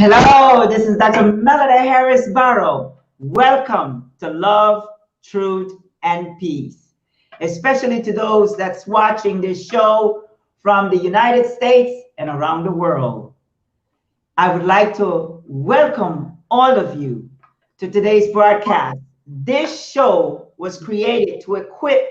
Hello, this is Dr. Melody Harris Barrow. Welcome to Love, Truth, and Peace, especially to those that's watching this show from the United States and around the world. I would like to welcome all of you to today's broadcast. This show was created to equip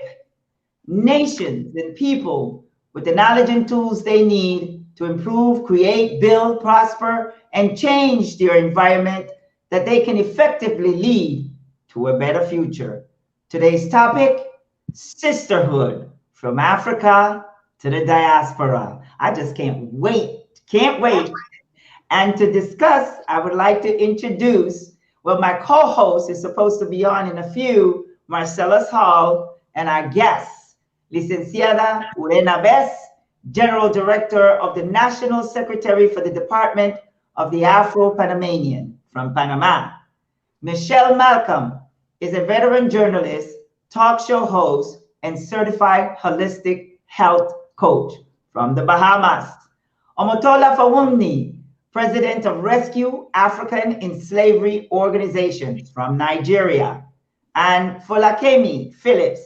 nations and people with the knowledge and tools they need to improve, create, build, prosper, and change their environment that they can effectively lead to a better future. Today's topic, sisterhood, from Africa to the diaspora. I just can't wait. And to discuss, I would like to introduce, well, my co-host is supposed to be on in a few, Marcellus Hall, and our guest, Licenciada Urena Bess, General Director of the National Secretary for the Department of the Afro-Panamanian from Panama. Michelle Malcolm is a veteran journalist, talk show host, and certified holistic health coach from the Bahamas. Omotola Fawumni, President of Rescue African in Slavery Organization from Nigeria. And Folakemi Phillips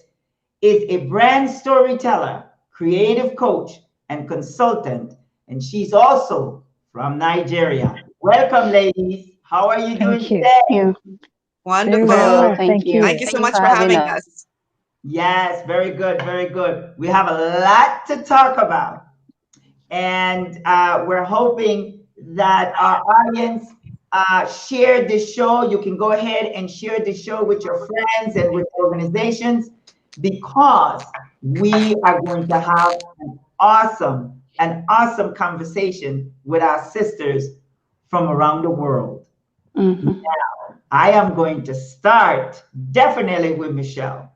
is a brand storyteller, creative coach, and consultant, and she's also from Nigeria. Welcome, ladies. How are you doing today? Wonderful. Well, thank you. Thank you so much for having us. Yes, very good, very good. We have a lot to talk about, and we're hoping that our audience shared this show. You can go ahead and share the show with your friends and with organizations, because we are going to have an awesome conversation with our sisters from around the world. Mm-hmm. Now, I am going to start definitely with Michelle.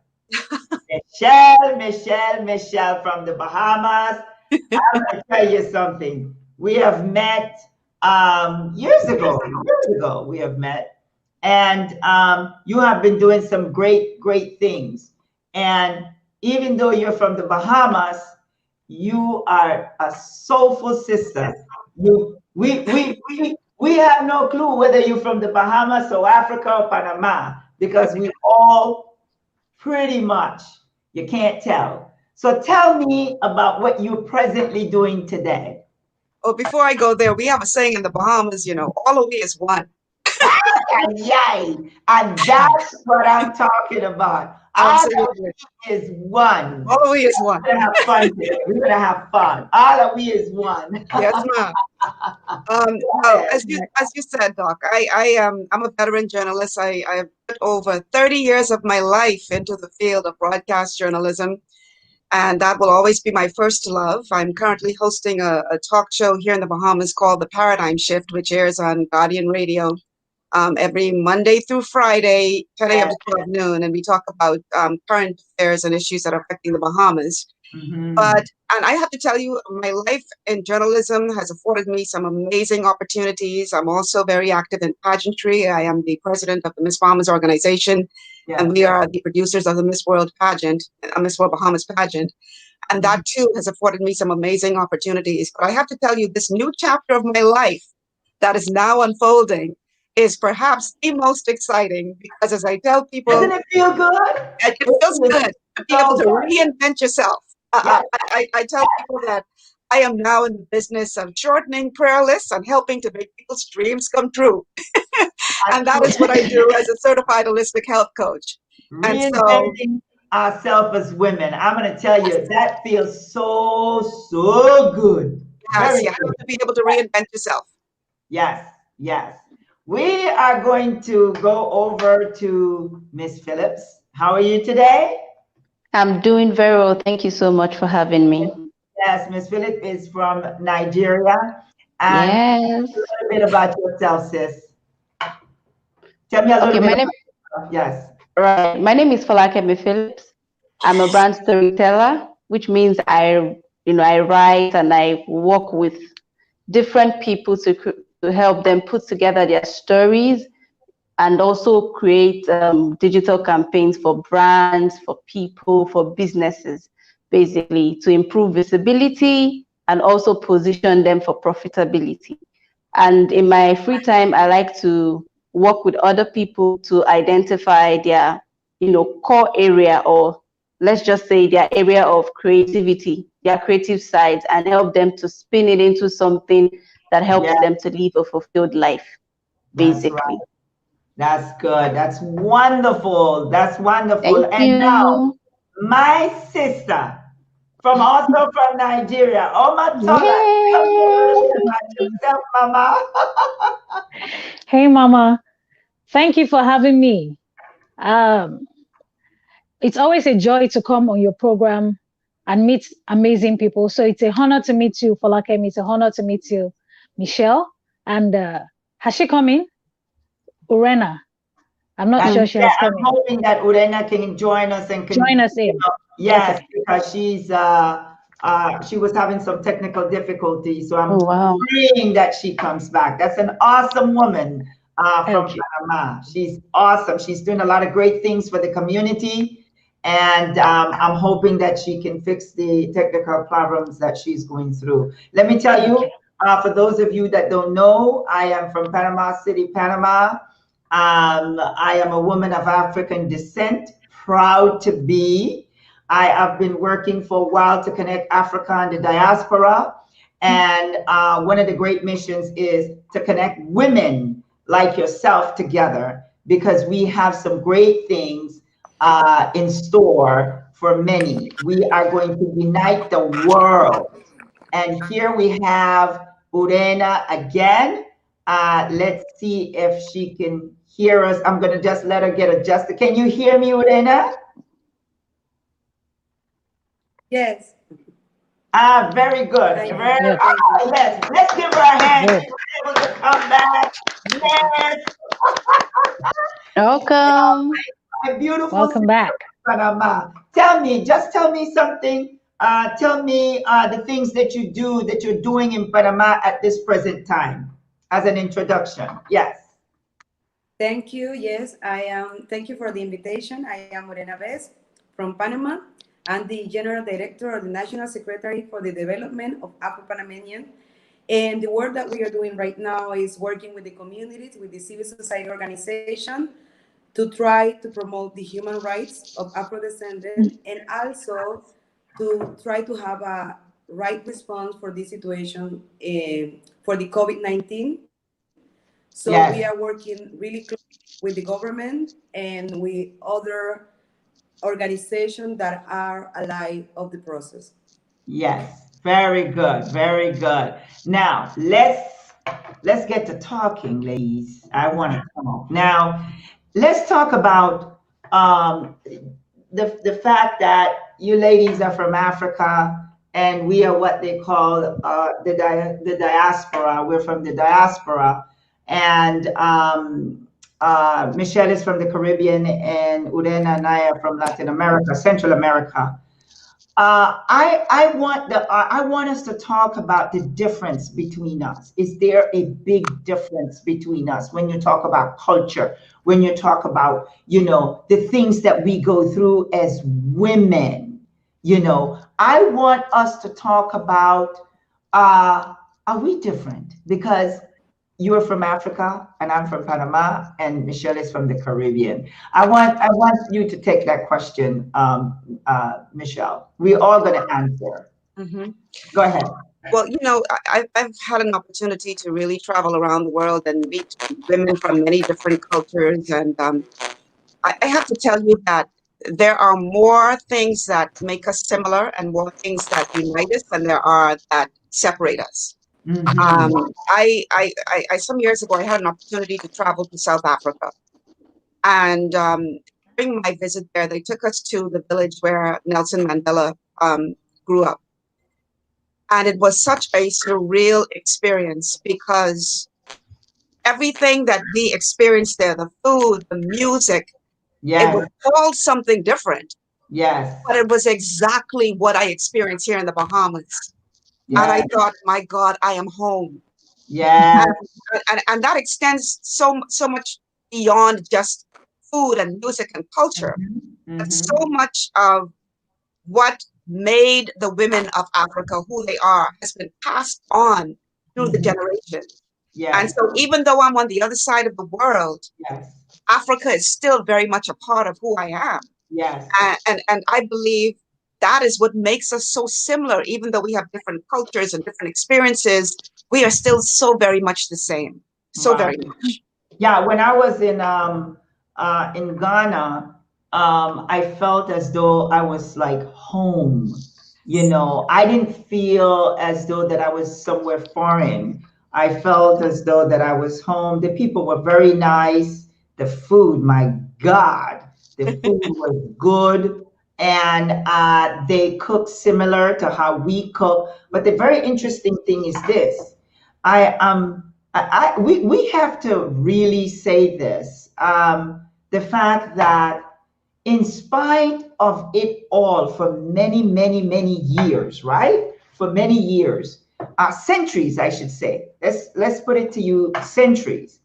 Michelle from the Bahamas. I'm going to tell you something. We have met years ago. We have met, and you have been doing some great things. And even though you're from the Bahamas, you are a soulful sister. We have no clue whether you're from the Bahamas or Africa or Panama, because we all pretty much, you can't tell. So tell me about what you're presently doing today. Oh, before I go there, we have a saying in the Bahamas, all of we is one. Yay! And that's what I'm talking about. Absolutely. All of we is one. All of we is one. We're gonna have fun today. We're gonna have fun. All of we is one. Yes, ma'am. Well, as you said, Doc, I'm a veteran journalist. I have put over 30 years of my life into the field of broadcast journalism, and that will always be my first love. I'm currently hosting a talk show here in the Bahamas called The Paradigm Shift, which airs on Guardian Radio every Monday through Friday, 10 a.m. to 12 noon, and we talk about current affairs and issues that are affecting the Bahamas. Mm-hmm. And I have to tell you, my life in journalism has afforded me some amazing opportunities. I'm also very active in pageantry. I am the president of the Miss Bahamas organization, and we are the producers of the Miss World pageant, Miss World Bahamas pageant. And that too has afforded me some amazing opportunities. But I have to tell you, this new chapter of my life that is now unfolding is perhaps the most exciting, because as I tell people, doesn't it feel good? It feels good to be able to reinvent yourself. I tell people that I am now in the business of shortening prayer lists and helping to make people's dreams come true. And that is what I do as a certified holistic health coach. Reinventing ourselves as women. I'm going to tell you, that feels so good. Yes, you have to be able to reinvent yourself. Yes. We are going to go over to Miss Phillips. How are you today? I'm doing very well. Thank you so much for having me. Yes, Miss Phillips is from Nigeria. And yes. A little bit about yourself, sis. Tell me a little bit. Yes. Right. My name is Folakemi Phillips. I'm a brand storyteller, which means I write and I work with different people to help them put together their stories and also create digital campaigns for brands, for people, for businesses, basically to improve visibility and also position them for profitability. And in my free time, I like to work with other people to identify their, core area, or let's just say their area of creativity, their creative sides, and help them to spin it into something that helps Yeah, them to live a fulfilled life, that's right. basically. That's good. That's wonderful. That's wonderful. Thank And now, you. my sister from also from Nigeria, Omatola, tell me a little bit Yay! about yourself, Mama. Hey, Mama. Thank you for having me. Um, it's always a joy to come on your program and meet amazing people. So it's a honor to meet you, Falake. It's a honor to meet you, Michelle. And has she come in? Urena. I'm not And sure she yeah, has come I'm in. hoping that Urena can join us and can, Join us in. yes, Okay. because she was having some technical difficulties. So I'm Oh, wow. praying that she comes back. That's an awesome woman from Okay. Panama. She's awesome. She's doing a lot of great things for the community. And I'm hoping that she can fix the technical problems that she's going through. Let me tell you, Okay. for those of you that don't know, I am from Panama City, Panama. I am a woman of African descent, proud to be. I have been working for a while to connect Africa and the diaspora. And one of the great missions is to connect women like yourself together, because we have some great things in store for many. We are going to unite the world. And here we have Urena again. Let's see if she can hear us. I'm going to just let her get adjusted. Can you hear me, Urena? Yes. Very good. Thank you. Very, Good. Thank you. let's give her a hand. Good. She was able to come back. Yes, Welcome. my beautiful Welcome sister back. from Panama. Just tell me something. Tell me the things that you do, that you're doing in Panama at this present time, as an introduction. Yes. Thank you. Yes, I am. Thank you for the invitation. I am Morena Vez from Panama. I'm the General Director or the National Secretary for the Development of Afro-Panamanian. And the work that we are doing right now is working with the communities, with the civil society organization, to try to promote the human rights of Afro-descendants, and also to try to have a right response for this situation for the COVID-19. So we are Yes. working really close with the government and with other organizations that are allied of the process. Yes. Very good. Very good. Now let's get to talking, ladies. I want to talk. Now, let's talk about the fact that you ladies are from Africa and we are what they call the diaspora. We're from the diaspora. And Michelle is from the Caribbean, and Urena and I are from Latin America, Central America. I want us to talk about the difference between us. Is there a big difference between us when you talk about culture, when you talk about, the things that we go through as women? I want us to talk about, are we different? Because you're from Africa and I'm from Panama and Michelle is from the Caribbean. I want you to take that question, Michelle. We're all going to answer. Mm-hmm. Go ahead. Well, I've had an opportunity to really travel around the world and meet women from many different cultures. And I have to tell you that there are more things that make us similar and more things that unite us than there are that separate us. Mm-hmm. Some years ago, I had an opportunity to travel to South Africa. And during my visit there, they took us to the village where Nelson Mandela grew up. And it was such a surreal experience because everything that we experienced there, the food, the music, it was Yes. called something different, Yes. but it was exactly what I experienced here in the Bahamas. And I Yes. thought, my God, I am home. Yes. And that extends so much beyond just food and music and culture. Mm-hmm. But Mm-hmm. so much of what made the women of Africa who they are has been passed on through the Mm-hmm. generations. And Yes. so even though I'm on the other side of the world, Yes. Africa is still very much a part of who I am. Yes. And I believe that is what makes us so similar. Even though we have different cultures and different experiences, we are still so very much the same. So Right. very much. Yeah, when I was in Ghana, I felt as though I was like home. You know, I didn't feel as though that I was somewhere foreign. I felt as though that I was home. The people were very nice. The food, my God, the food was good. And they cook similar to how we cook. But the very interesting thing is this. We have to really say this. The fact that in spite of it all for many, many, many years, right? For many years, centuries, I should say. Let's put it to you, centuries.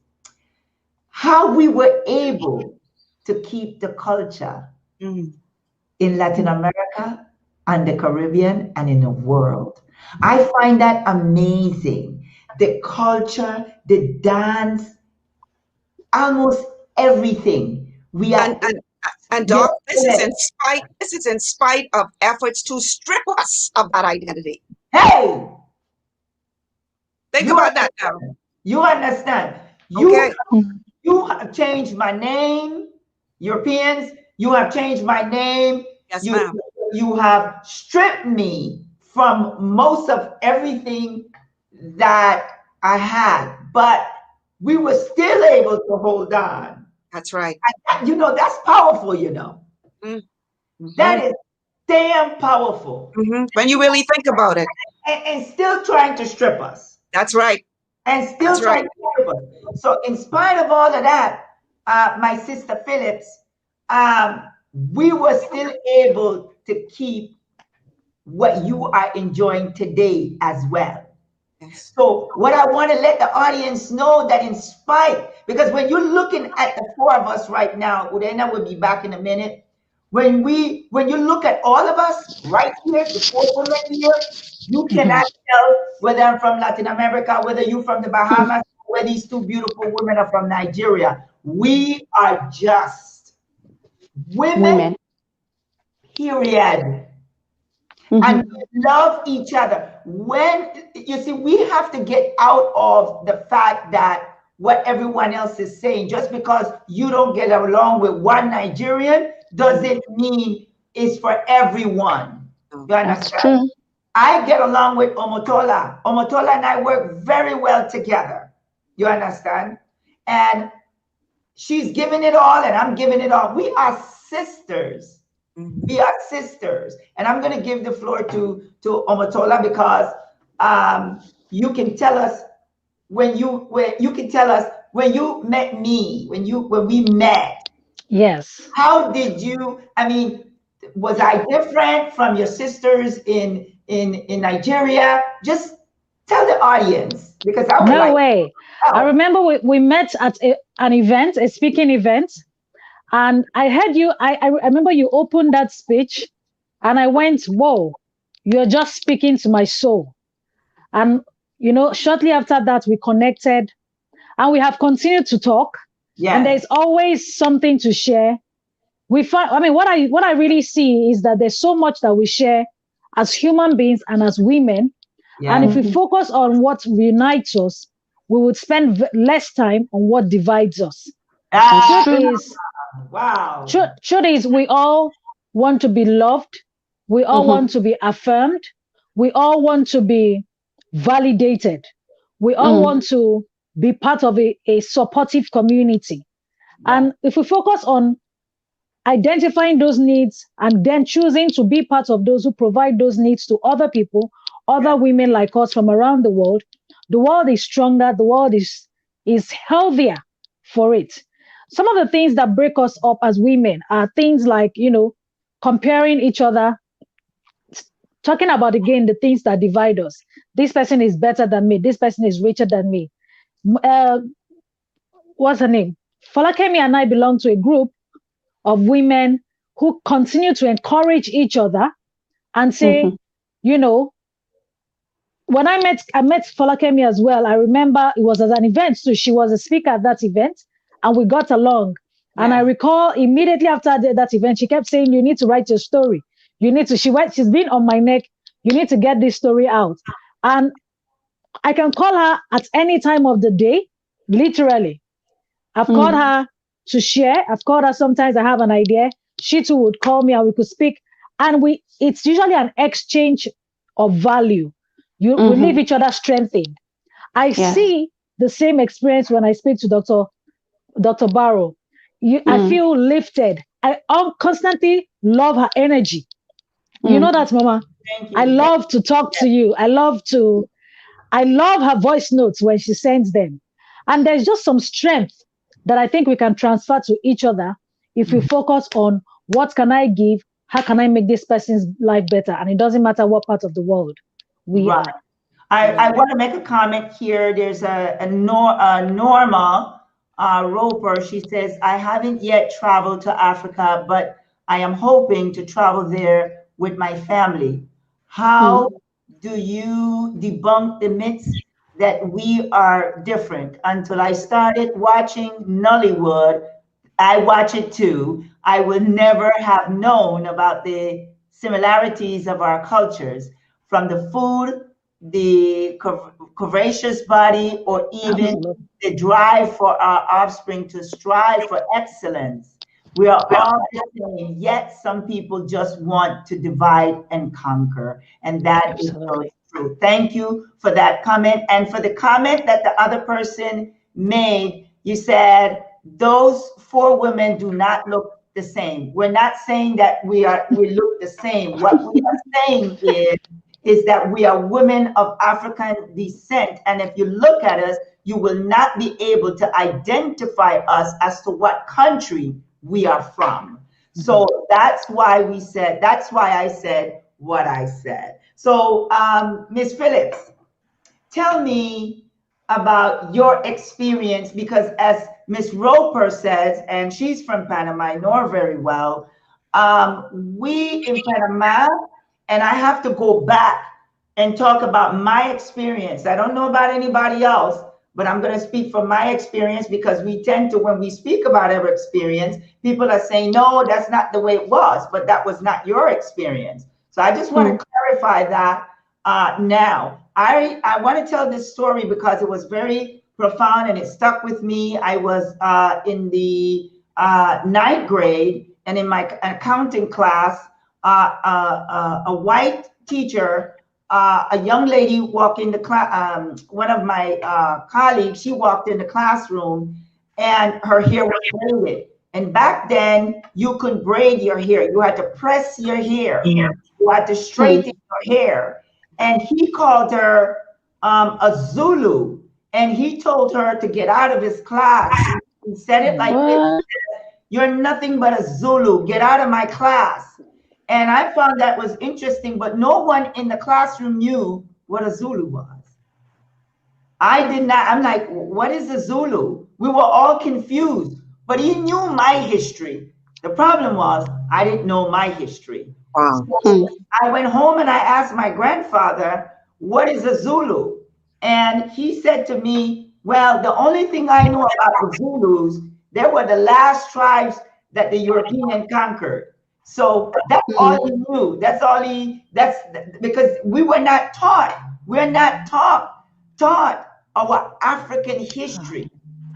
How we were able to keep the culture Mm. in Latin America and the Caribbean and in the world. I find that amazing. The culture, the dance, almost everything. We And are, and and yes, Doc, this is in spite of efforts to strip us of that identity. hey, Think you about that now. understand. You understand. Okay. You have changed my name, Europeans. You have changed my name. Yes, You ma'am. you have stripped me from most of everything that I had, but we were still able to hold on. That's right. You know, that's powerful, you know. Mm-hmm. That is damn powerful. When you really think about it, And still trying to strip us. that's right. And still That's trying right. to strip us. So in spite of all of that, my sister Phillips, um, we were still able to keep what you are enjoying today as well. Yes. So what I want to let the audience know that in spite, because when you're looking at the four of us right now, Udena will be back in a minute. When you look at all of us right here, the four women here, you cannot tell whether I'm from Latin America, whether you're from the Bahamas, where these two beautiful women are from Nigeria. We are just women, period. And we love each other. When you see, we have to get out of the fact that what everyone else is saying, just because you don't get along with one Nigerian, doesn't mean it's for everyone. You understand? I get along with Omotola. Omotola and I work very well together. You understand? And she's giving it all, and I'm giving it all. We are sisters. We are sisters. And I'm going to give the floor to Omotola because you can tell us when you can tell us when you met me, when we met. Yes. How did you, I mean, was I different from your sisters in Nigeria? Just tell the audience because I would No like way. I remember we met at an event, a speaking event, and I heard you. I remember you opened that speech, and I went, "Whoa, you're just speaking to my soul." And shortly after that, we connected, and we have continued to talk. And yes. there's always something to share. We find, I mean, what I really see is that there's so much that we share as human beings and as women. And if we focus on what unites us, we would spend less time on what divides us. Wow. Truth is, we all want to be loved. We all want to be affirmed. We all want to be validated. We all want to be part of a supportive community. And if we focus on identifying those needs and then choosing to be part of those who provide those needs to other people, other women like us from around the world is stronger, the world is healthier for it. Some of the things that break us up as women are things like, comparing each other, talking about, again, the things that divide us. This person is better than me. This person is richer than me. What's her name? Falakemi and I belong to a group of women who continue to encourage each other and say, when I met Falakemi as well. I remember it was at an event, so she was a speaker at that event, and we got along. Yeah. And I recall immediately after that event, she kept saying, "You need to write your story. You need to." She's been on my neck. You need to get this story out. And I can call her at any time of the day, literally. I've called her to share. I've called her sometimes I have an idea. She too would call me and we could speak. And it's usually an exchange of value. We leave each other strengthened. I see the same experience when I speak to Dr. Barrow. I feel lifted. I constantly love her energy. You know that, Mama? Thank you. I love to talk to you. I love her voice notes when she sends them. And there's just some strength that I think we can transfer to each other if we focus on what can I give, how can I make this person's life better? And it doesn't matter what part of the world we are. I want to make a comment here. There's a Norma Roper. She says, I haven't yet traveled to Africa, but I am hoping to travel there with my family. How do you debunk the myths that we are different? Until I started watching Nollywood, I watch it too. I would never have known about the similarities of our cultures, from the food, the curvaceous body, or even the drive for our offspring to strive for excellence. We are all the same, yet some people just want to divide and conquer. And that is so true. Thank you for that comment. And for the comment that the other person made, you said, those 4 women do not look the same. We're not saying that we look the same. What we are saying is that we are women of African descent. And if you look at us, you will not be able to identify us as to what country we are from. So that's why I said what I said. So Ms. Phillips, tell me about your experience, because as Ms. Roper says, and she's from Panama, I know her very well, we in Panama, and I have to go back and talk about my experience. I don't know about anybody else, but I'm going to speak from my experience, because we tend to, when we speak about our experience, people are saying, no, that's not the way it was, but that was not your experience. So I just want to clarify that now. I want to tell this story because it was very profound and it stuck with me. I was in the 9th grade, and in my accounting class, a white teacher, a young lady walked in the class, one of my colleagues, she walked in the classroom and her hair was braided. And back then, you could braid your hair. You had to press your hair. You had to straighten your hair. And he called her a Zulu. And he told her to get out of his class. He said it like this: you're nothing but a Zulu. Get out of my class. And I found that was interesting, but no one in the classroom knew what a Zulu was. I did not. I'm like, what is a Zulu? We were all confused, but he knew my history. The problem was I didn't know my history. Wow. So I went home and I asked my grandfather, what is a Zulu? And he said to me, well, the only thing I know about the Zulus, they were the last tribes that the European conquered. So that's all he knew. That's because we were not taught. We're not taught our African history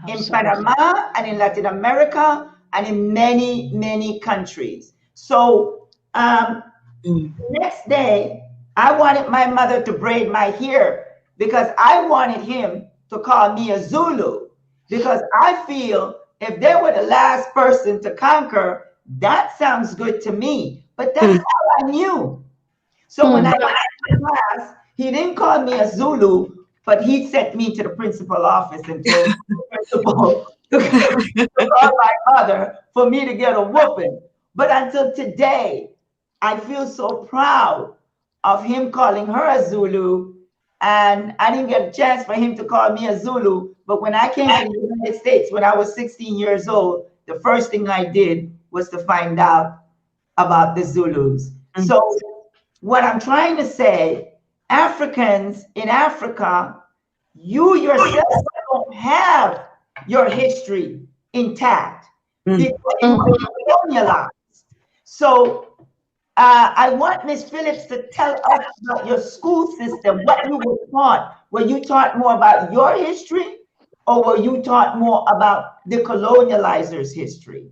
in Panama and in Latin America and in many, many countries. So next day, I wanted my mother to braid my hair because I wanted him to call me a Zulu, because I feel if they were the last person to conquer, that sounds good to me. But that's all I knew. So when I went to class, he didn't call me a Zulu, but he sent me to the principal office and told the principal to call my mother for me to get a whooping. But until today, I feel so proud of him calling her a Zulu, and I didn't get a chance for him to call me a Zulu. But when I came to the United States, when I was 16 years old, the first thing I did was to find out about the Zulus. So what I'm trying to say, Africans in Africa, you yourself don't have your history intact because you were colonialized. So I want Ms. Phillips to tell us about your school system, what you were taught. Were you taught more about your history, or were you taught more about the colonializers' history?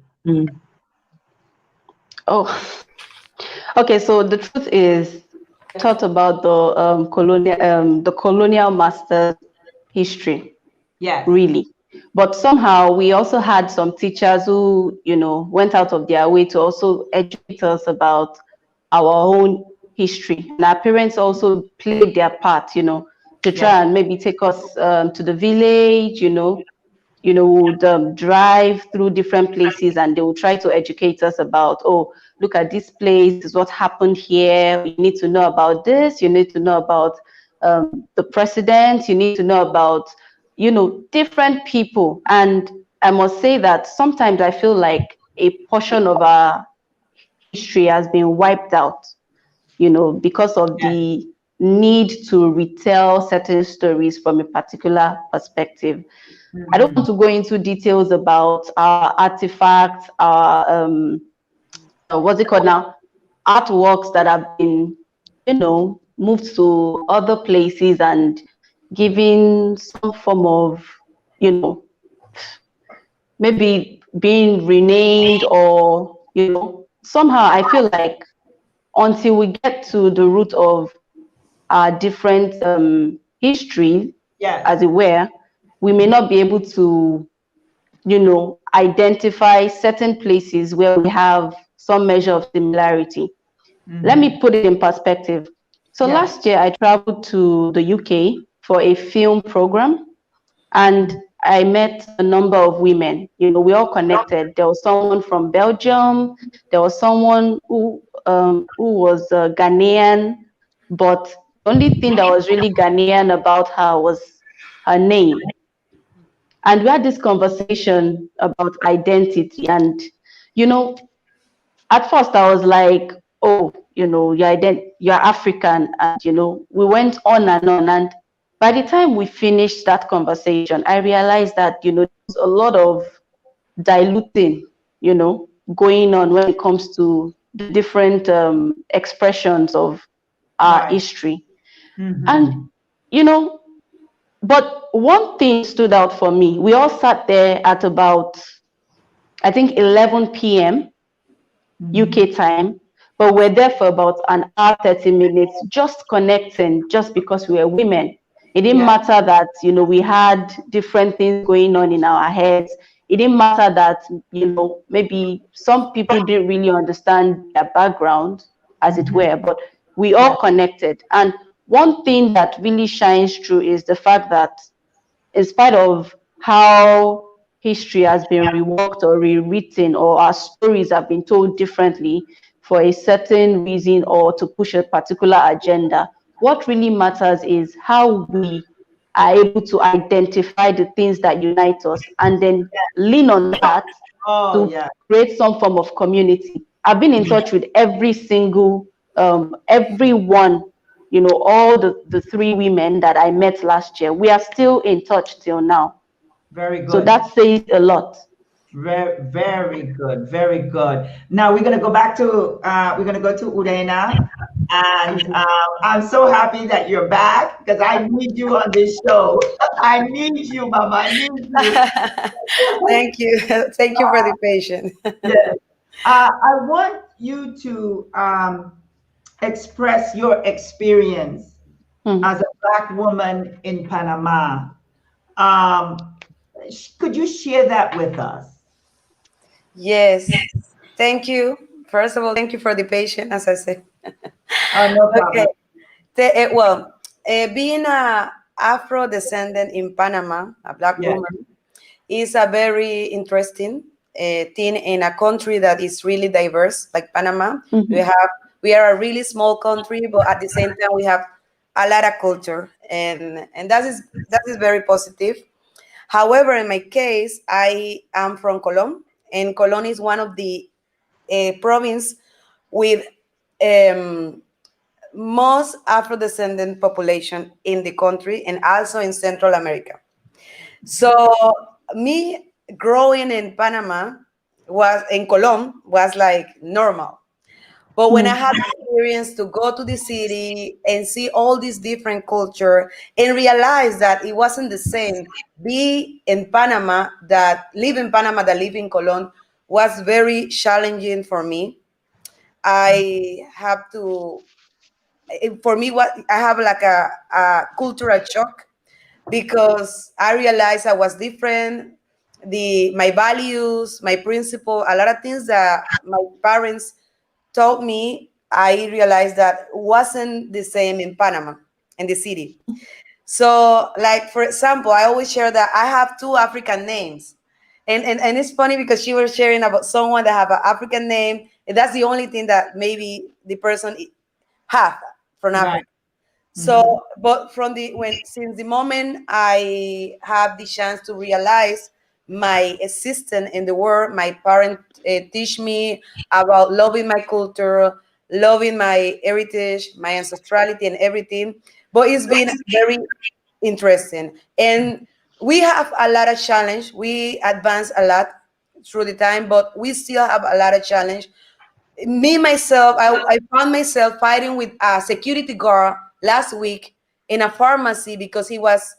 Oh, okay. So the truth is, I taught about the colonial masters' history. Yes. Really. But somehow we also had some teachers who, went out of their way to also educate us about our own history. And our parents also played their part, to try and maybe take us to the village, would drive through different places, and they will try to educate us about, oh, look at this place, this is what happened here. You need to know about this. You need to know about the president. You need to know about, different people. And I must say that sometimes I feel like a portion of our history has been wiped out, because of the need to retell certain stories from a particular perspective. I don't want to go into details about our artifacts, our what's it called now, artworks that have been, moved to other places and given some form of, maybe being renamed, or somehow I feel like until we get to the root of our different history, as it were, we may not be able to, identify certain places where we have some measure of similarity. Let me put it in perspective. So last year I traveled to the UK for a film program, and I met a number of women. We all connected. There was someone from Belgium. There was someone who was Ghanaian, but the only thing that was really Ghanaian about her was her name. And we had this conversation about identity. And, at first I was like, oh, you're African. And, we went on and on. And by the time we finished that conversation, I realized that, there's a lot of diluting, going on when it comes to the different expressions of our history. And, but one thing stood out for me. We all sat there at about, I think, 11 p.m. UK time, but we're there for about an hour, 30 minutes, just connecting, just because we were women. It didn't matter that, we had different things going on in our heads. It didn't matter that, maybe some people didn't really understand their background, as it were, but we all connected. And one thing that really shines through is the fact that, in spite of how history has been reworked or rewritten, or our stories have been told differently for a certain reason or to push a particular agenda, what really matters is how we are able to identify the things that unite us and then lean on that to create some form of community. I've been in touch with every single, everyone, all the three women that I met last year. We are still in touch till now. Very good. So that says a lot. Very, very good. Very good. Now we're gonna go back to Urena, and I'm so happy that you're back because I need you on this show. I need you, Mama. I need you. Thank you. Thank you for the patience. Yes. I want you to express your experience as a Black woman in Panama. Could you share that with us? Yes. Thank you. First of all, thank you for the patience, as I said. No problem. Okay. Being a Afro descendant in Panama, a Black woman, is a very interesting thing in a country that is really diverse, like Panama. We are a really small country, but at the same time we have a lot of culture, and that is very positive. However, in my case, I am from Colón, and Colón is one of the province with most Afro-descendant population in the country and also in Central America. So me growing in Panama was in Colón was like normal. But when I had the experience to go to the city and see all these different culture and realize that it wasn't the same, be in Panama that live in Panama that live in Colón was very challenging for me. I have to, for me, what I have like a cultural shock because I realized I was different. My values, my principle, a lot of things that my parents taught me, I realized that wasn't the same in Panama, in the city. So, like for example, I always share that I have two African names. And it's funny because she was sharing about someone that have an African name, and that's the only thing that maybe the person have from Africa. So, but from the since the moment I have the chance to realize my existence in the world, my parents teach me about loving my culture, loving my heritage, my ancestrality, and everything. But it's been very interesting, and we have a lot of challenge. We advance a lot through the time, but we still have a lot of challenge. Me myself, I found myself fighting with a security guard last week in a pharmacy because he was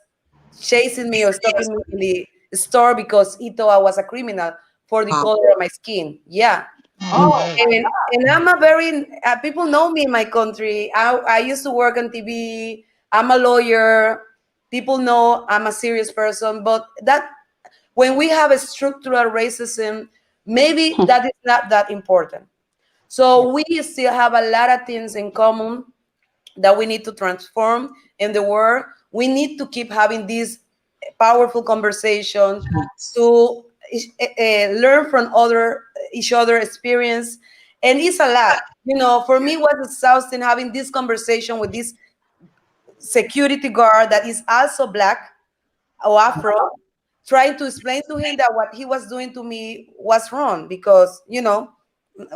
chasing me or stopping me in the store because he thought I was a criminal for the color of my skin. Yeah. Oh, And I'm a very people know me in my country. I used to work on TV. I'm a lawyer. People know I'm a serious person, but that when we have a structural racism, maybe that is not that important. So we still have a lot of things in common that we need to transform in the world. We need to keep having this powerful conversation to learn from each other experience. And it's a lot. You know, for me, it was exhausting having this conversation with this security guard that is also black or Afro, trying to explain to him that what he was doing to me was wrong because, you know,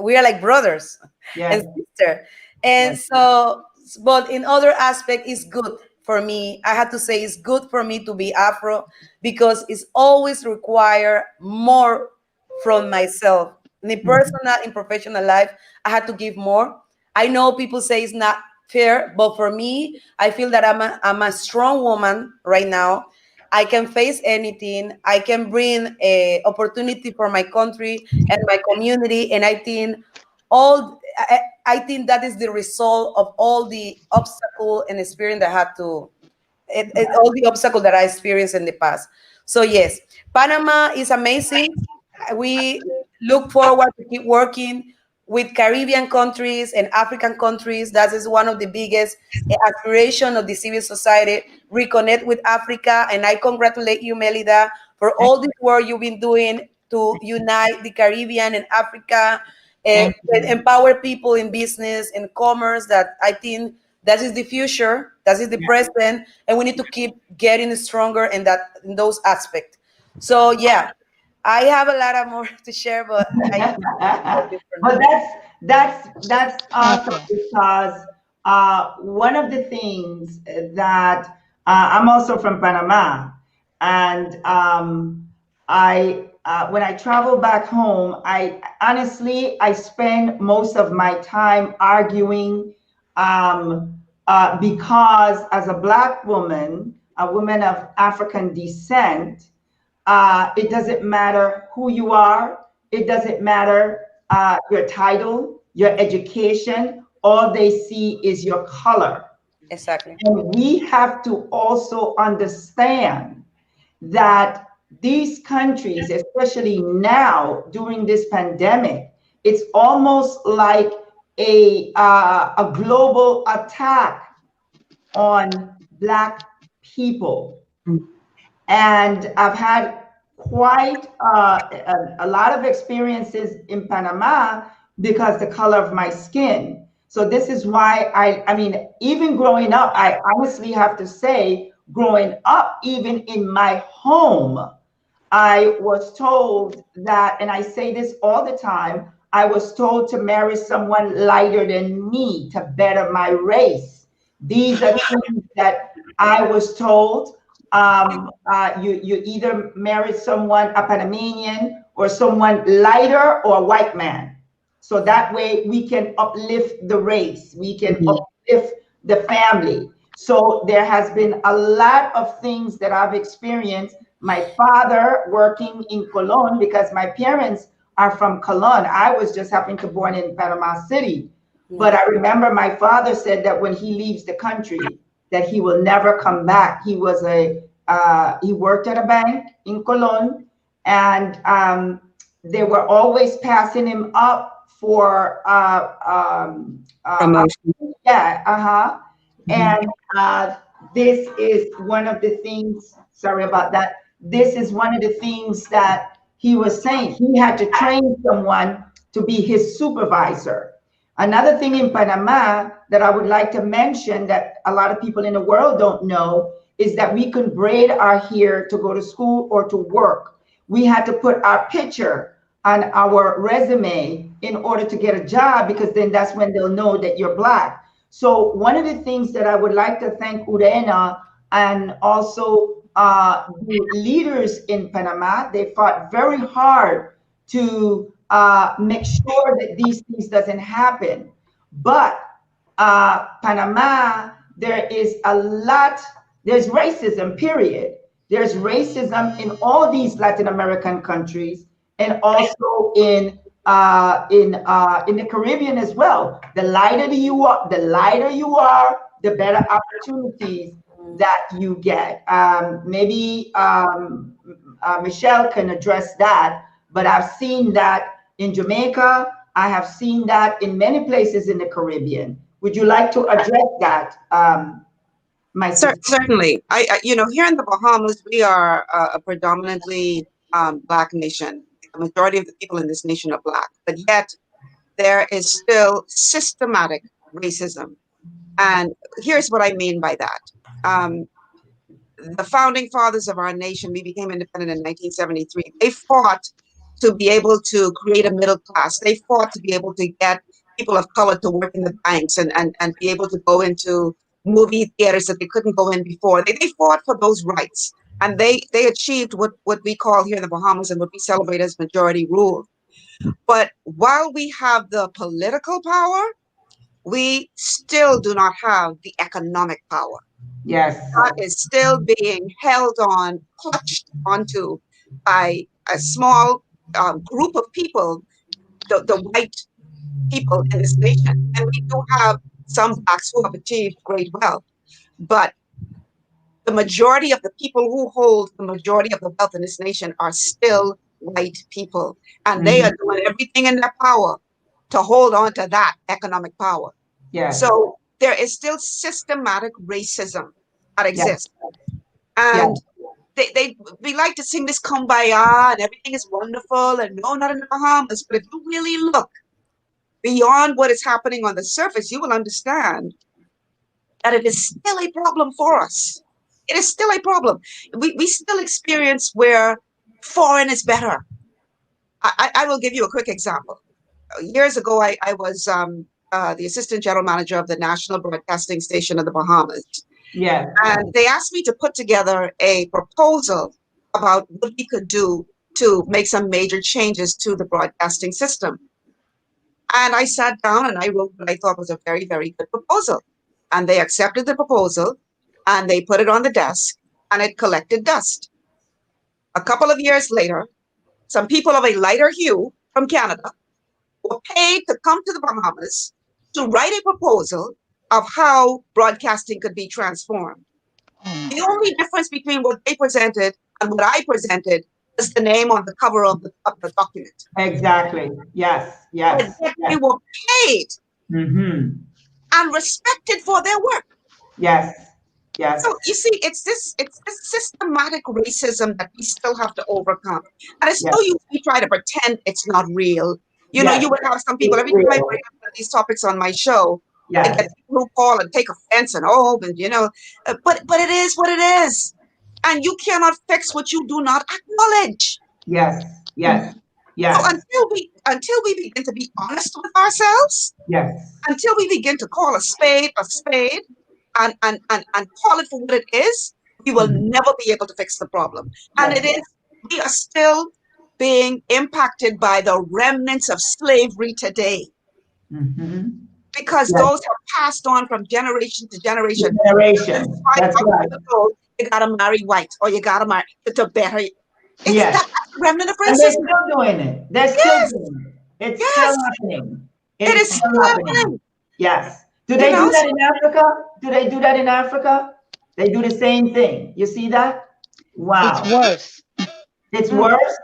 we are like brothers yes, and sister. And yes. so, but in other aspect, it's good for me. I have to say it's good for me to be Afro because it's always require more from myself. In the personal and professional life, I had to give more. I know people say it's not fair, but for me, I feel that I'm a strong woman right now. I can face anything. I can bring a opportunity for my country and my community. And I think I think that is the result of all the obstacle and experience that I had to all the obstacles that I experienced in the past. So yes, Panama is amazing. We look forward to keep working with Caribbean countries and African countries. That is one of the biggest aspiration of the civil society. Reconnect with Africa, and I congratulate you, Melida, for all this work you've been doing to unite the Caribbean and Africa, Thank you. empower people in business and commerce. That I think that is the future, that is the present, and we need to keep getting stronger in those aspects. So yeah, I have a lot of more to share, but I But that's awesome because one of the things that I'm also from Panama, and I when I travel back home, I honestly I spend most of my time arguing because as a Black woman, a woman of African descent. It doesn't matter who you are. It doesn't matter your title, your education. All they see is your color. exactly. And we have to also understand that these countries, especially now during this pandemic, it's almost like a global attack on Black people. And I've had quite a lot of experiences in Panama because the color of my skin. So this is why I mean, even growing up, I honestly have to say, growing up, even in my home, I was told that, and I say this all the time, I was told to marry someone lighter than me to better my race. These are things that I was told. You either marry someone, a Panamanian, or someone lighter, or a white man. So that way we can uplift the race, we can uplift the family. So there has been a lot of things that I've experienced. My father working in Colón, because my parents are from Colón. I was just happened to born in Panama City. But I remember my father said that when he leaves the country, that he will never come back. He was he worked at a bank in Colón, and they were always passing him up for promotion. And this is one of the things. Sorry about that. This is one of the things that he was saying. He had to train someone to be his supervisor. Another thing in Panama that I would like to mention that a lot of people in the world don't know is that we can braid our hair to go to school or to work. We had to put our picture on our resume in order to get a job, because then that's when they'll know that you're Black. So one of the things that I would like to thank Urena and also the leaders in Panama, they fought very hard to make sure that these things doesn't happen. But Panama, there is a lot, there's racism, period. There's racism in all these Latin American countries, and also in the Caribbean as well. The lighter you are, the better opportunities that you get. Maybe Michelle can address that, but I've seen that in Jamaica. I have seen that in many places in the Caribbean. Would you like to address that, my sister? Certainly. Here in the Bahamas, we are a predominantly Black nation. The majority of the people in this nation are Black, but yet there is still systematic racism. And here's what I mean by that. The founding fathers of our nation, we became independent in 1973. They fought to be able to create a middle class. They fought to be able to get people of color to work in the banks and be able to go into movie theaters that they couldn't go in before. They fought for those rights. And they achieved what we call here in the Bahamas and what we celebrate as majority rule. But while we have the political power, we still do not have the economic power. Yes. That is still being held on, clutched onto by a small group of people, the white people in this nation. And we do have some Blacks who have achieved great wealth, but the majority of the people who hold the majority of the wealth in this nation are still white people. And they are doing everything in their power to hold on to that economic power. Yes. So there is still systematic racism that exists. And we like to sing this kumbaya and everything is wonderful and no, not in the Bahamas. But if you really look beyond what is happening on the surface, you will understand that it is still a problem for us. It is still a problem. We still experience where foreign is better. I will give you a quick example. Years ago, I was the assistant general manager of the national broadcasting station of the Bahamas. Yeah. And they asked me to put together a proposal about what we could do to make some major changes to the broadcasting system. And I sat down and I wrote what I thought was a very, very good proposal. And they accepted the proposal and they put it on the desk and it collected dust. A couple of years later, some people of a lighter hue from Canada were paid to come to the Bahamas to write a proposal of how broadcasting could be transformed. The only difference between what they presented and what I presented was the name on the cover of the document. Exactly. Yes. Yes. But they were paid and respected for their work. Yes. Yes. So you see, it's this systematic racism that we still have to overcome. And it's no use we try to pretend it's not real. You know, you would have some people, every time I bring up these topics on my show, I get people who call and take offense and but it is what it is. And you cannot fix what you do not acknowledge. Yes. Yes. Yes. So until we begin to be honest with ourselves, Yes. until we begin to call a spade and call it for what it is, we will never be able to fix the problem. And Yes. we are still being impacted by the remnants of slavery today. Because Yes. those have passed on from generation to generation. Generation. That's right. You gotta marry white, or you gotta marry to better. Yes. That's a remnant of And they're racism. still doing it. They're still Yes. doing it. It's still Yes. happening. It is still happening. Yes. Do You they know, do that in Africa? Do they do that in Africa? They do the same thing. You see that? Wow. It's worse. It's worse?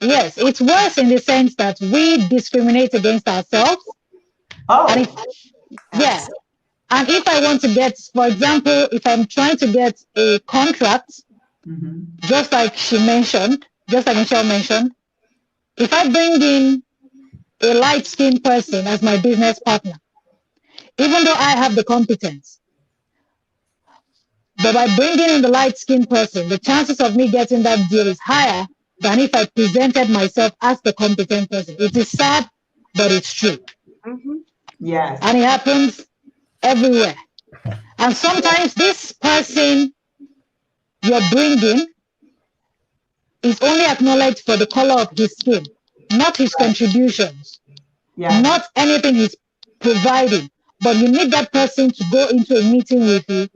Yes, it's worse in the sense that we discriminate against ourselves. Oh. And yeah. And if I want to get, for example, if I'm trying to get a contract, just like Michelle mentioned, if I bring in a light-skinned person as my business partner, even though I have the competence, but by bringing in the light-skinned person, the chances of me getting that deal is higher than if I presented myself as the competent person. It is sad, but it's true. Yes. And it happens everywhere. And sometimes this person you're bringing is only acknowledged for the color of his skin, not his contributions, not anything he's providing. But you need that person to go into a meeting with you,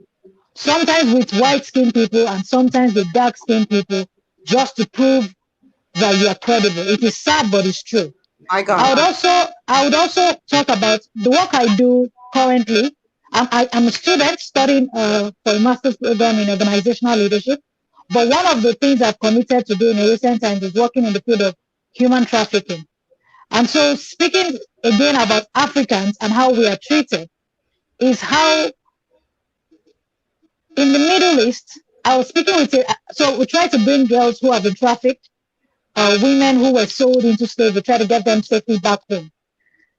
sometimes with white-skinned people and sometimes with dark-skinned people, just to prove that you are credible. It is sad, but it's true. My God. I would also talk about the work I do currently. I'm a student studying for a master's program in organizational leadership. But one of the things I've committed to do in recent times is working in the field of human trafficking. And so speaking again about Africans and how we are treated is how in the Middle East, I was speaking with so we try to bring girls who have been trafficked, women who were sold into slavery, try to get them safely back home.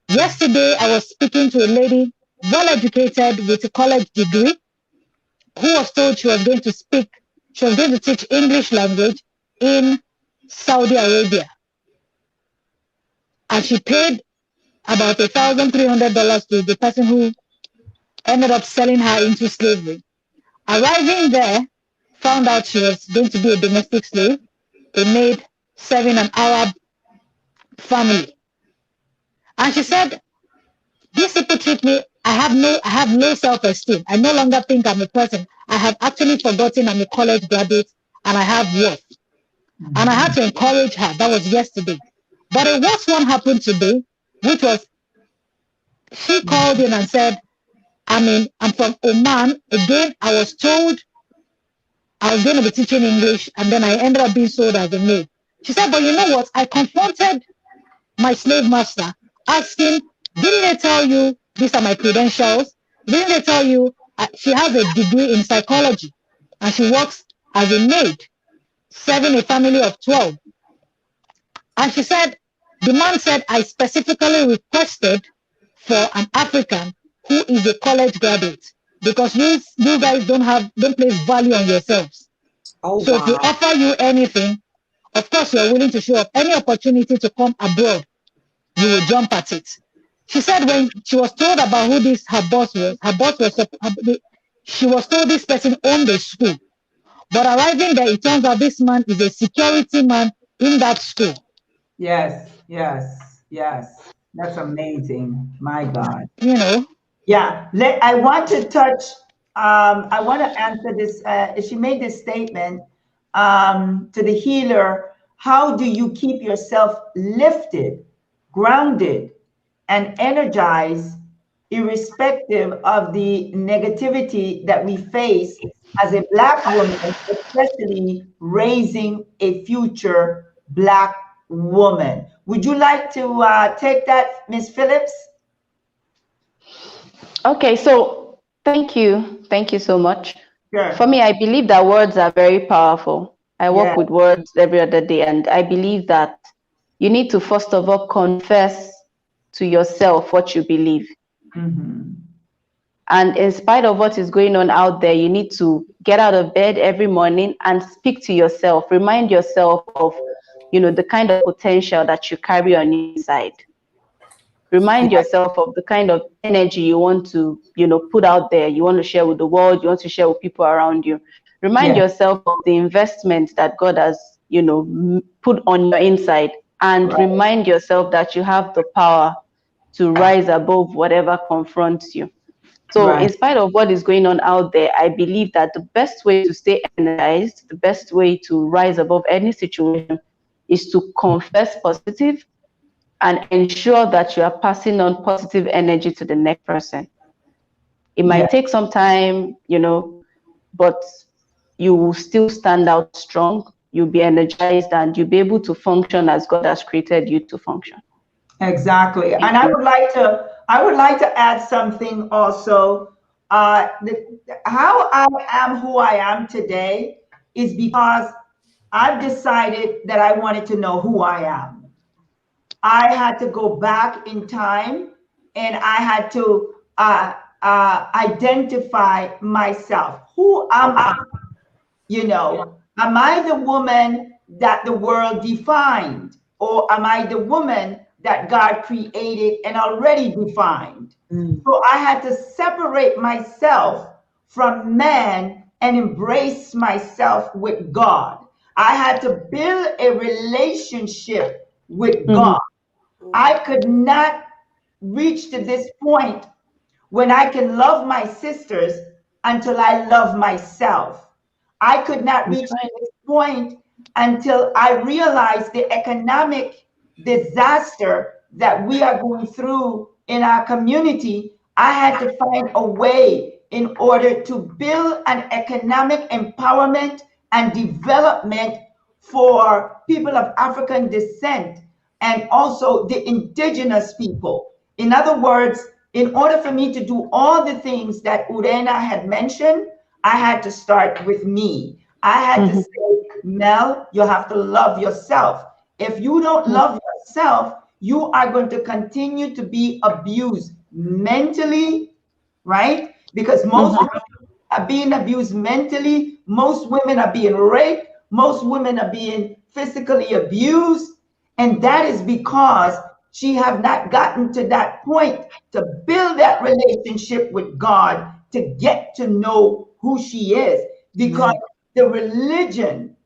Yesterday, I was speaking to a lady, well educated with a college degree, who was told she was going to teach English language in Saudi Arabia. And she paid about $1,300 to the person who ended up selling her into slavery. Arriving there, found out she was going to be a domestic slave, a maid serving an Arab family. And she said, these people treat me, I have no self-esteem. I no longer think I'm a person. I have actually forgotten I'm a college graduate and I have worth. And I had to encourage her. That was yesterday. But a worse one happened today, which was she called in and said, I'm from Oman. Again, I was told I was going to be teaching English and then I ended up being sold as a maid. She said, but you know what? I confronted my slave master asking, didn't they tell you these are my credentials? Didn't they tell you she has a degree in psychology and she works as a maid serving a family of 12? And she said, the man said, I specifically requested for an African who is a college graduate because you guys don't place value on yourselves. Oh, so wow. If we offer you anything, of course you're willing to show up. Any opportunity to come abroad, you will jump at it. She said when she was told about who her boss was, she was told this person owned the school. But arriving there, it turns out this man is a security man in that school. Yes. That's amazing. My God. You know. Yeah. I want to touch, I want to answer this. She made this statement to the healer. How do you keep yourself lifted, grounded, and energized, irrespective of the negativity that we face as a Black woman, especially raising a future Black woman? Would you like to take that, Ms. Phillips? Okay, so thank you so much. Sure. For me, I believe that words are very powerful. I work with words every other day, and I believe that you need to first of all confess to yourself what you believe. And in spite of what is going on out there, you need to get out of bed every morning and speak to yourself. Remind yourself of the kind of potential that you carry on the inside. Remind yourself of the kind of energy you want to, put out there. You want to share with the world. You want to share with people around you. Remind yourself of the investment that God has, put on your inside, and remind yourself that you have the power to rise above whatever confronts you. So in spite of what is going on out there, I believe that the best way to stay energized, the best way to rise above any situation is to confess positive and ensure that you are passing on positive energy to the next person. It might take some time, but you will still stand out strong. You'll be energized and you'll be able to function as God has created you to function. Exactly. And I would like to add something also. How I am who I am today is because I've decided that I wanted to know who I am. I had to go back in time and I had to identify myself. Who am I? Am I the woman that the world defined? Or am I the woman that God created and already defined? So I had to separate myself from man and embrace myself with God. I had to build a relationship with God. I could not reach to this point when I can love my sisters until I love myself. I could not reach this point until I realized the economic disaster that we are going through in our community. I had to find a way in order to build an economic empowerment and development for people of African descent and also the indigenous people. In other words, in order for me to do all the things that Urena had mentioned, I had to start with me. I had to say, Mel, you have to love yourself. If you don't love yourself, you are going to continue to be abused mentally, right? Because most women are being abused mentally. Most women are being raped. Most women are being physically abused. And that is because she have not gotten to that point to build that relationship with God, to get to know who she is. Because the religion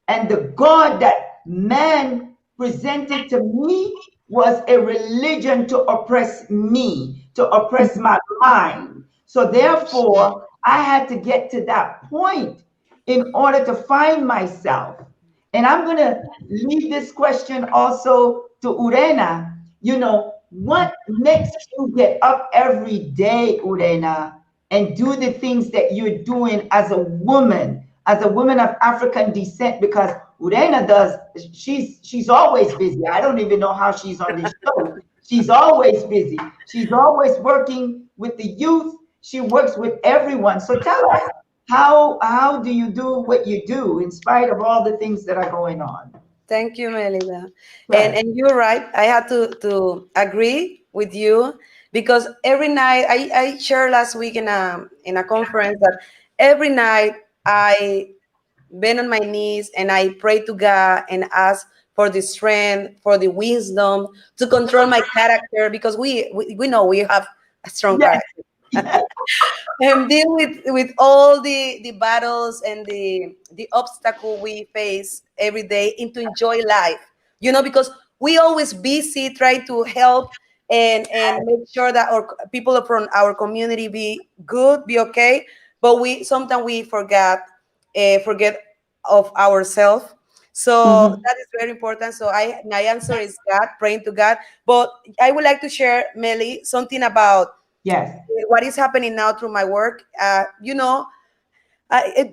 and the God that man presented to me was a religion to oppress me, to oppress my mind. So therefore, I had to get to that point in order to find myself. And I'm going to leave this question also to Urena. What makes you get up every day, Urena, and do the things that you're doing as a woman of African descent? Because Urena she's always busy. I don't even know how she's on this show. She's always busy. She's always working with the youth. She works with everyone. So tell us, how do you do what you do in spite of all the things that are going on? Thank you, Melida. Right. And you're right. I had to agree with you because every night I shared last week in a conference that every night I been on my knees and I pray to God and ask for the strength, for the wisdom to control my character, because we know we have a strong character. And deal with all the battles and the obstacle we face every day, and to enjoy life, because we always busy try to help and make sure that our people from our community be good, be okay, but we sometimes we forget of ourselves. So that is very important. So my answer is God, praying to God. But I would like to share, Melly, something about what is happening now through my work.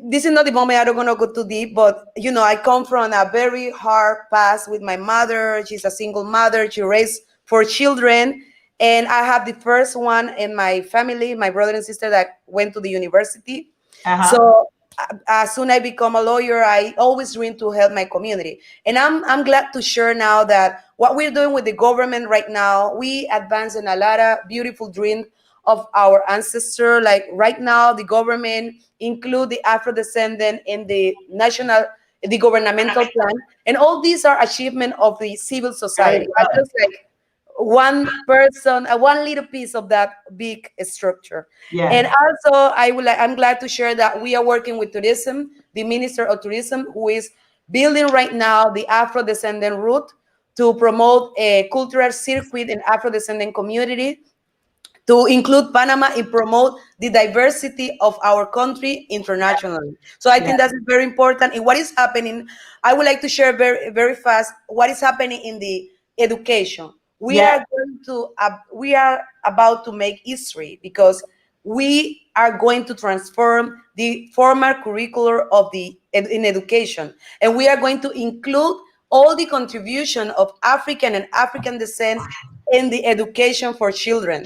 This is not the moment. I don't want to go too deep, but I come from a very hard past with my mother. She's a single mother. She raised 4 children, and I have the first one in my family, my brother and sister, that went to the university. So as soon as I become a lawyer, I always dream to help my community. And I'm glad to share now that what we're doing with the government right now, we advance in a lot of beautiful dreams of our ancestors. Like right now, the government include the Afro-descendant in the national the governmental plan, and all these are achievement of the civil society. I just like one person, one little piece of that big structure. Yeah. And also, I'm glad to share that we are working with tourism, the Minister of Tourism, who is building right now the Afro-descendant route to promote a cultural circuit in Afro-descendant community, to include Panama and promote the diversity of our country internationally. So I think that's very important. And what is happening, I would like to share very, very fast what is happening in the education. We are about to make history, because we are going to transform the formal curriculum of in education, and we are going to include all the contribution of African and African descent in the education for children,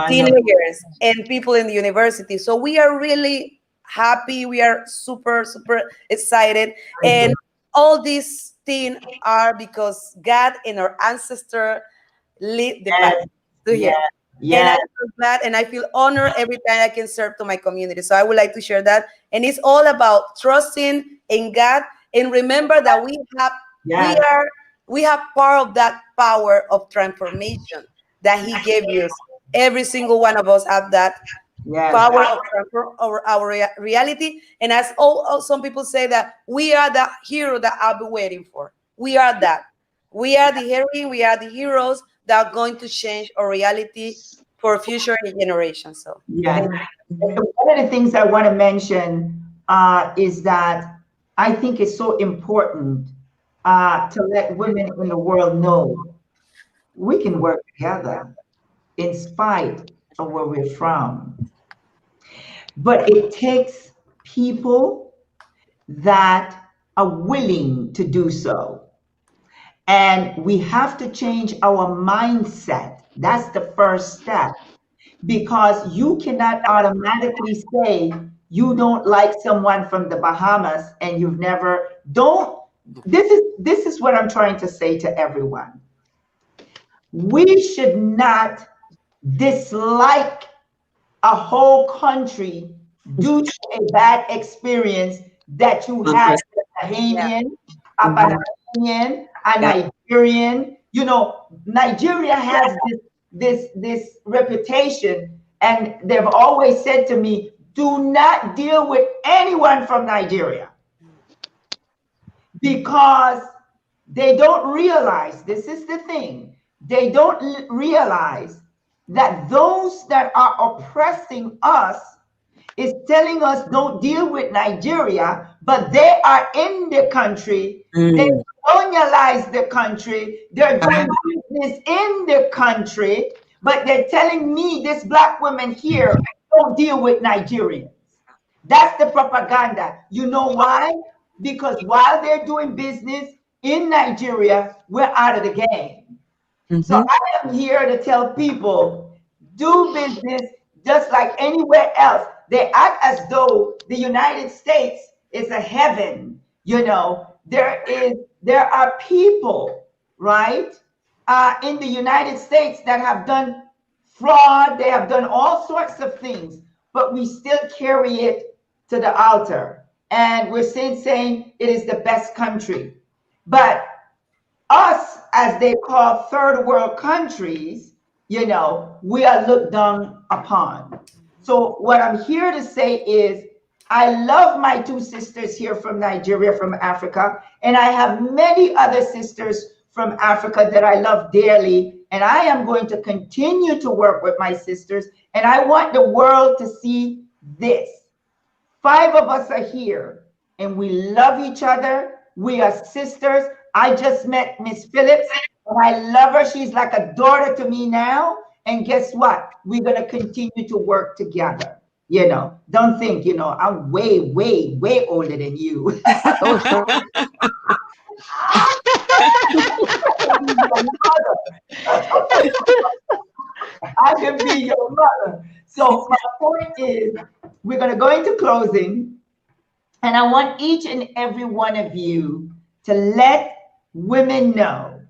teenagers, and people in the university. So we are really happy. We are super, super excited. And all these things are because God and our ancestor lead the path to here. Yeah. And I'm so glad, and I feel honored every time I can serve to my community. So I would like to share that. And it's all about trusting in God, and remember that we have part of that power of transformation that He gave us. Every single one of us have that power of transform our reality. And as some people say, that we are the hero that I've been waiting for. We are that. We are the heroine. We are the heroes that are going to change our reality for future generations. So one of the things I want to mention is that I think it's so important to let women in the world know we can work together in spite of where we're from. But it takes people that are willing to do so. And we have to change our mindset. That's the first step. Because you cannot automatically say you don't like someone from the Bahamas and you've never, this is what I'm trying to say to everyone. We should not dislike a whole country due to a bad experience that you had with a Bahamian, a Panamanian, a Nigerian. You know, Nigeria has this reputation, and they've always said to me, do not deal with anyone from Nigeria, because they don't realize, this is the thing, they don't realize that those that are oppressing us is telling us don't deal with Nigeria, but they are in the country, they colonialize the country, they're doing business in the country, but they're telling me, this black woman here, don't deal with Nigerians. That's the propaganda. You know why? Because while they're doing business in Nigeria, we're out of the game. So I am here to tell people, do business just like anywhere else. They act as though the United States is a heaven. You know, there are people, right, in the United States that have done fraud. They have done all sorts of things, but we still carry it to the altar. And we're saying it is the best country. But us, as they call third world countries, you know, we are looked down upon. So what I'm here to say is, I love my two sisters here from Nigeria, from Africa, and I have many other sisters from Africa that I love dearly, and I am going to continue to work with my sisters, and I want the world to see this. 5 of us are here, and we love each other. We are sisters. I just met Miss Phillips, and I love her. She's like a daughter to me now. And guess what? We're going to continue to work together. You know, don't think, you know, I'm way, way, way older than you. I can be your mother. So my point is, we're going to go into closing. And I want each and every one of you to let women know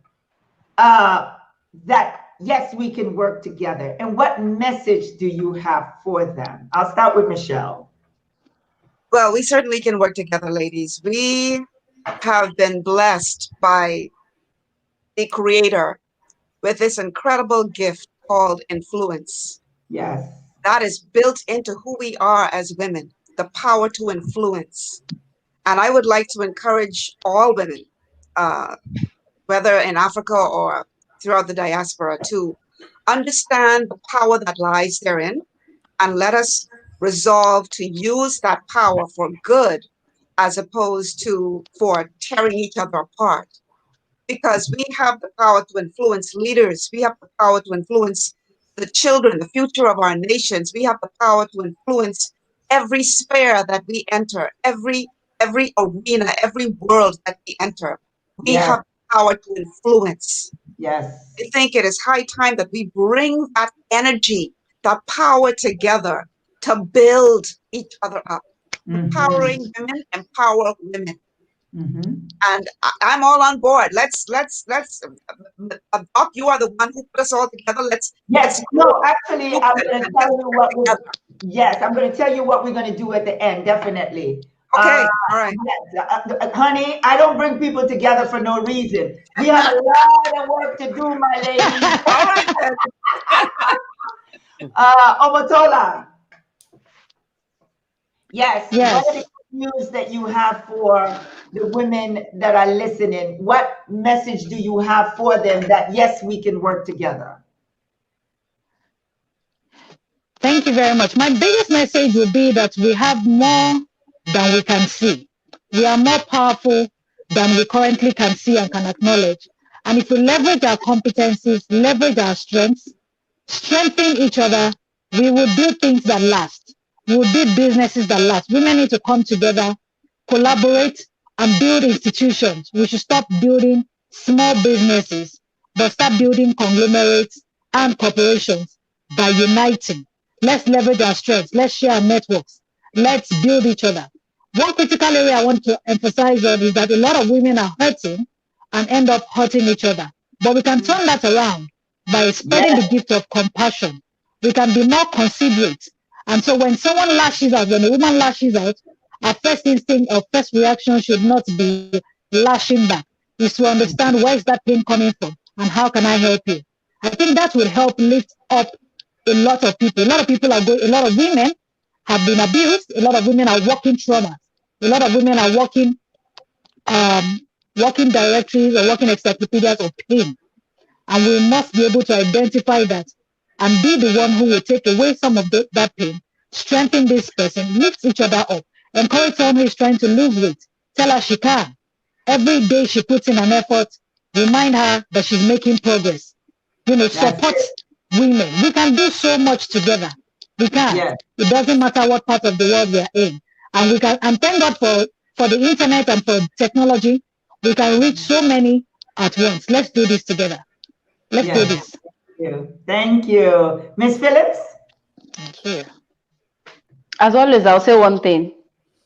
that, yes, we can work together. And what message do you have for them? I'll start with Michelle. Well, we certainly can work together, ladies. We have been blessed by the Creator with this incredible gift called influence. Yes. That is built into who we are as women, the power to influence. And I would like to encourage all women, whether in Africa or throughout the diaspora, to understand the power that lies therein, and let us resolve to use that power for good as opposed to for tearing each other apart. Because we have the power to influence leaders, we have the power to influence the children, the future of our nations. We have the power to influence every sphere that we enter, every arena, every world that we enter. We Yes. have the power to influence. Yes. I think it is high time that we bring that energy, that power together to build each other up. Empowering women, empower women. And I'm all on board. Let's Doc, you are the one who put us all together. Yes. No, actually, I'm going to tell you what yes, I'm going to tell you what we're going to do at the end, definitely. Okay, all right. Yes, honey, I don't bring people together for no reason. We have a lot of work to do, my lady. All right, then. Omotola. Yes. Yes. What are the news that you have for the women that are listening? What message do you have for them that, yes, we can work together? Thank you very much. My biggest message would be that we have more than we can see. We are more powerful than we currently can see and can acknowledge. And if we leverage our competencies, leverage our strengths, strengthen each other, we will do things that last. We will build businesses that last. Women need to come together, collaborate, and build institutions. We should stop building small businesses, but start building conglomerates and corporations by uniting. Let's leverage our strengths. Let's share our networks. Let's build each other. One critical area I want to emphasize on is that a lot of women are hurting and end up hurting each other. But we can turn that around by spreading the gift of compassion. We can be more considerate. And so when someone lashes out, when a woman lashes out, our first instinct or first reaction should not be lashing back. Is to understand where is that pain coming from and how can I help you. I think that will help lift up a lot of people. A lot of people are going, a lot of women have been abused. A lot of women are walking trauma. A lot of women are walking directories or walking encyclopedias of pain. And we must be able to identify that and be the one who will take away some of that pain, strengthen this person, lift each other up, encourage someone who is trying to lose weight. Tell her she can. Every day she puts in an effort, remind her that she's making progress. Support women. We can do so much together. We can. Yeah. It doesn't matter what part of the world we are in. And we can, and thank God for the internet and for technology. We can reach so many at once. Let's do this together. Let's do this. Thank you. Miss Phillips? Thank you. As always, I'll say one thing.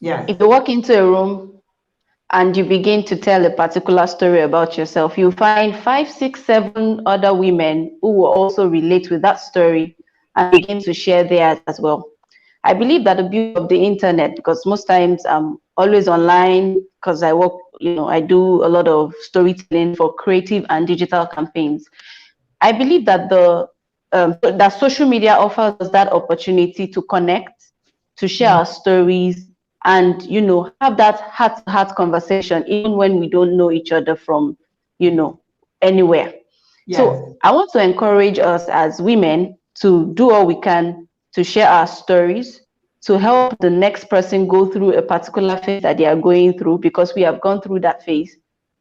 Yes. If you walk into a room and you begin to tell a particular story about yourself, you'll find 5, 6, 7 other women who will also relate with that story and begin to share theirs as well. I believe that the beauty of the internet, because most times I'm always online because I work, I do a lot of storytelling for creative and digital campaigns. I believe that that social media offers us that opportunity to connect, to share our stories, and have that heart-to-heart conversation, even when we don't know each other from anywhere. Yes. So I want to encourage us as women to do all we can to share our stories, to help the next person go through a particular phase that they are going through, because we have gone through that phase,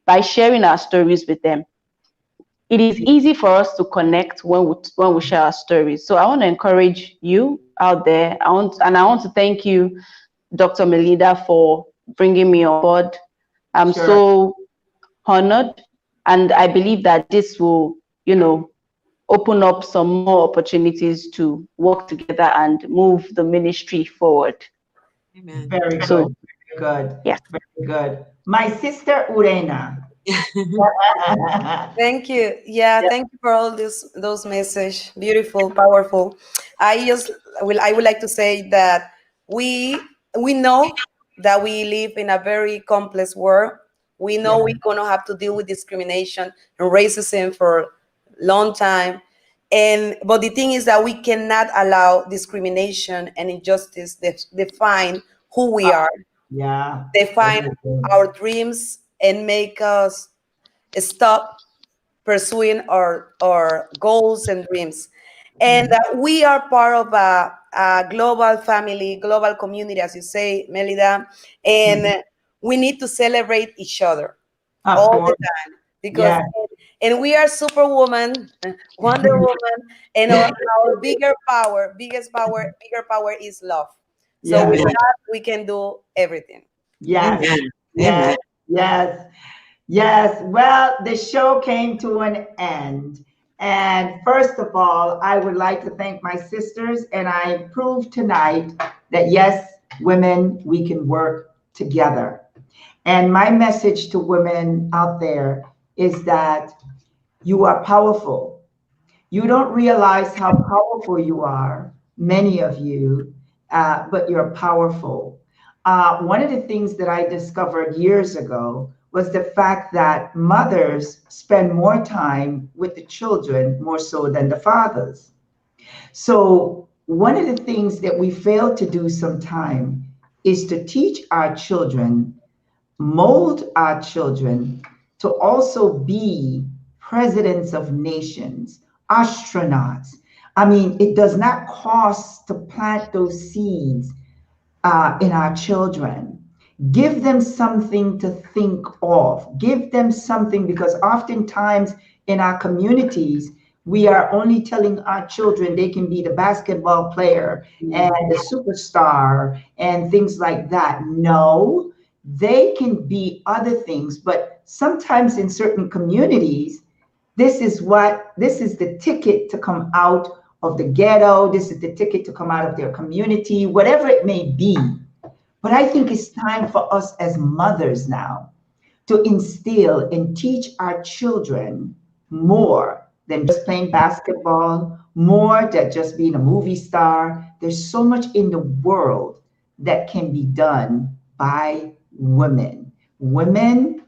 by sharing our stories with them. It is easy for us to connect when we share our stories. So I want to encourage you out there. I want to thank you, Dr. Melinda, for bringing me on board. I'm so honored, and I believe that this will, open up some more opportunities to work together and move the ministry forward. Amen. Very good. Very good. Yeah. Very good. My sister Urena. Thank you. Yeah, thank you for all those messages. Beautiful, powerful. I would like to say that we know that we live in a very complex world. We know we're going to have to deal with discrimination and racism for a long time. But the thing is that we cannot allow discrimination and injustice define who we are, define our dreams, and make us stop pursuing our goals and dreams. And we are part of a global family, global community, as you say, Melida, and we need to celebrate each other all the time, because and we are Superwoman, Wonder Woman, and our bigger power is love. So with that, we can do everything. Yes, yes, yes, yes. Well, the show came to an end. And first of all, I would like to thank my sisters, and I proved tonight that yes, women, we can work together. And my message to women out there is that you are powerful. You don't realize how powerful you are, many of you, but you're powerful. One of the things that I discovered years ago was the fact that mothers spend more time with the children more so than the fathers. So, one of the things that we fail to do sometime is to teach our children, mold our children to also be presidents of nations, astronauts. I mean, it does not cost to plant those seeds in our children. Give them something to think of. Give them something, because oftentimes in our communities, we are only telling our children they can be the basketball player and the superstar and things like that. No, they can be other things, but sometimes in certain communities, this is the ticket to come out of the ghetto. This is the ticket to come out of their community, whatever it may be. But I think it's time for us as mothers now to instill and teach our children more than just playing basketball, more than just being a movie star. There's so much in the world that can be done by women. Women,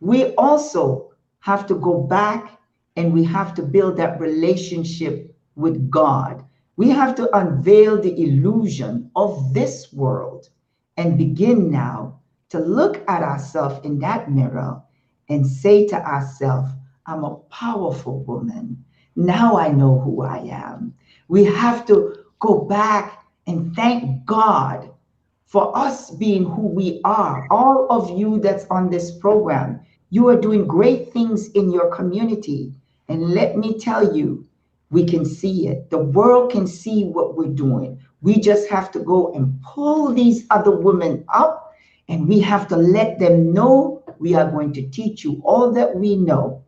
we also have to go back and we have to build that relationship with God. We have to unveil the illusion of this world and begin now to look at ourselves in that mirror and say to ourselves, I'm a powerful woman. Now I know who I am. We have to go back and thank God for us being who we are. All of you that's on this program, you are doing great things in your community. And let me tell you, we can see it. The world can see what we're doing. We just have to go and pull these other women up, and we have to let them know we are going to teach you all that we know.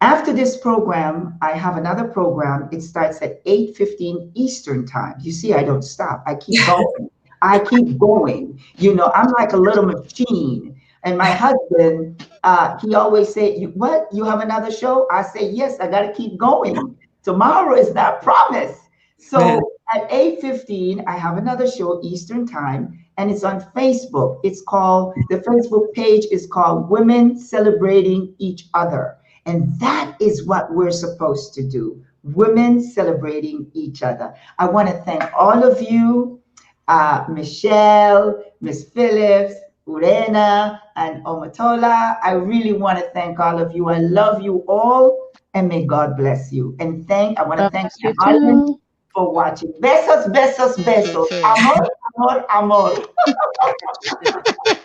After this program, I have another program. It starts at 8:15 Eastern time. You see, I don't stop. I keep going. I keep going. You know, I'm like a little machine. And my husband, he always say, what? You have another show? I say, yes, I got to keep going. Tomorrow is not promised. So at 8:15, I have another show Eastern time, and it's on Facebook. The Facebook page is called Women Celebrating Each Other. And that is what we're supposed to do. Women celebrating each other. I want to thank all of you, Michelle, Miss Phillips, Urena, and Omotola. I really want to thank all of you. I love you all, and may God bless you. And I want to thank the audience for watching. Besos, besos, besos. Amor, amor, amor.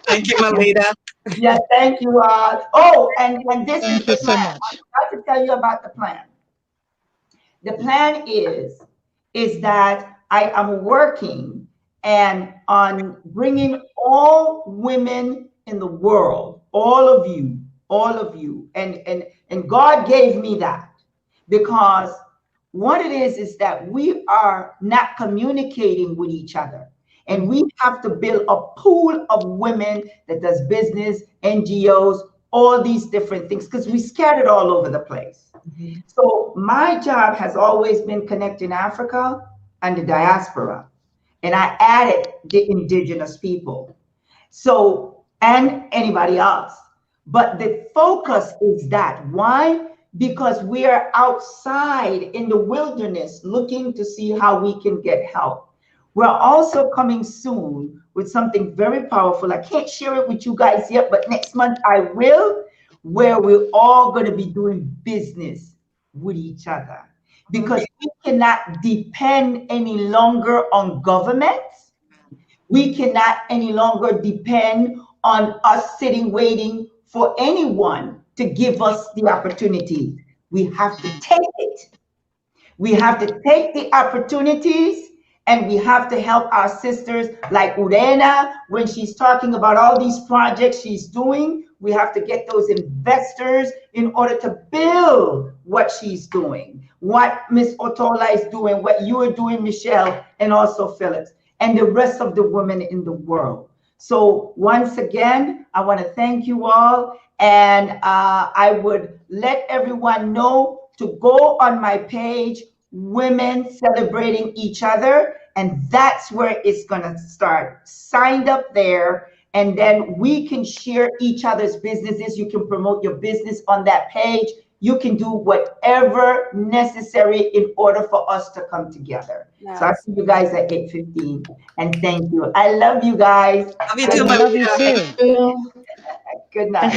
Thank you, Melida. Yeah, thank you all. Oh, and this Thank is the you so plan. much. I have to tell you about the plan. The plan is that I am working and on bringing all women in the world, all of you, and God gave me that because what it is that we are not communicating with each other. And we have to build a pool of women that does business, NGOs, all these different things, because we scattered all over the place. So my job has always been connecting Africa and the diaspora. And I added the indigenous people. So, and anybody else. But the focus is that. Why? Because we are outside in the wilderness looking to see how we can get help. We're also coming soon with something very powerful. I can't share it with you guys yet, but next month I will, where we're all going to be doing business with each other. Because we cannot depend any longer on governments. We cannot any longer depend on us sitting waiting for anyone to give us the opportunity. We have to take it. We have to take the opportunities, and we have to help our sisters like Urena when she's talking about all these projects she's doing. We have to get those investors in order to build what she's doing, what Miss Otola is doing, what you are doing, Michelle, and also Phillips, and the rest of the women in the world. So once again, I want to thank you all, and I would let everyone know to go on my page, Women Celebrating Each Other, and that's where it's going to start. Signed up there, and then we can share each other's businesses. You can promote your business on that page. You can do whatever necessary in order for us to come together. Yes. So I'll see you guys at 8:15, and thank you. I love you guys. Love you too, Love you too. Good night.